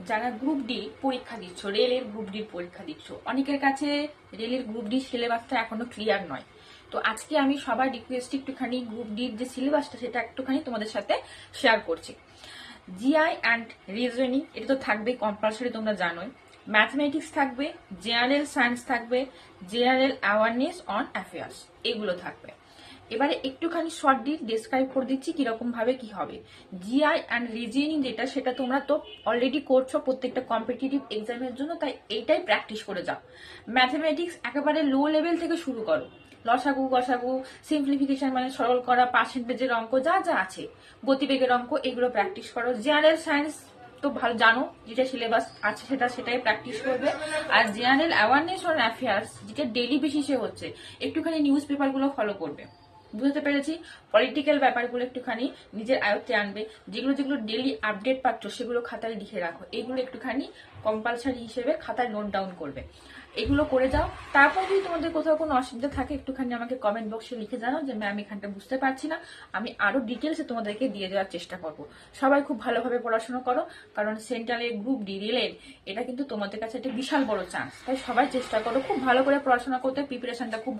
যারা group D পরীক্ষা দিচ্ছ, রেলের গ্রুপ ডির পরীক্ষা দিচ্ছ, অনেকের কাছে রেলের গ্রুপ ডি সিলেবাসটা এখনো ক্লিয়ার নয়। তো আজকে আমি সবার রিকোয়েস্ট একটুখানি গ্রুপ ডির যে সিলেবাসটা সেটা একটুখানি তোমাদের সাথে শেয়ার করছি। জিআই অ্যান্ড রিজনিং এটা তো থাকবেই কম্পালসারি, তোমরা জানোই। ম্যাথমেটিক্স থাকবে, জেনারেল সায়েন্স থাকবে, জেনারেল অ্যাওয়ারনেস অন অ্যাফেয়ার্স, এগুলো থাকবে। এবারে একটুখানি শর্ট ডিসক্রাইব করে দিচ্ছি কিরকম ভাবে কি হবে। জিআই অ্যান্ড রিজনিং যেটা, সেটা তোমরা তো অলরেডি করছো প্রত্যেকটা কম্পিটিটিভ এক্সামের জন্য, তাই এইটাই প্র্যাকটিস করে যাও। ম্যাথমেটিক্স একেবারে লো লেভেল থেকে শুরু করো, লসাগু গসাগু, সিম্পলিফিকেশন মানে সরল করা, পার্সেন্টেজের অঙ্ক যা যা আছে, গতিবেগের অঙ্ক, এগুলো প্র্যাকটিস করো। জেনারেল সায়েন্স তো ভালো জানো, যেটা সিলেবাস আছে সেটাই প্র্যাকটিস করবে। আর জেনারেল অ্যাওয়ারনেস অন অ্যাফেয়ার্স যেটা ডেইলি বেসিসে হচ্ছে, একটুখানি নিউজ পেপারগুলো ফলো করবে। বুঝতে পেরেছি? পলিটিক্যাল ব্যাপারগুলো একটুখানি নিজের আয়ত্তে আনবে। যেগুলো যেগুলো ডেইলি আপডেট পাচ্ছ সেগুলো খাতায় লিখে রাখো, এগুলো একটুখানি কম্পালসারি হিসেবে খাতায় নোট ডাউন করবে। এগুলো করে যাও। তারপর যদি তোমাদের কোথাও কোনো অসুবিধা থাকে একটুখানি আমাকে কমেন্ট বক্সে লিখে জানাও যে ম্যাম এখানটা বুঝতে পারছি না, আমি আরো ডিটেলসে তোমাদেরকে দিয়ে দেওয়ার চেষ্টা করব। সবাই খুব ভালোভাবে পড়াশোনা করো, কারণ সেন্ট্রালের গ্রুপ ডি রেলের এটা কিন্তু তোমাদের কাছে একটা বিশাল বড় চান্স। তাই সবাই চেষ্টা করো খুব ভালো করে পড়াশোনা করতে, প্রিপারেশনটা খুব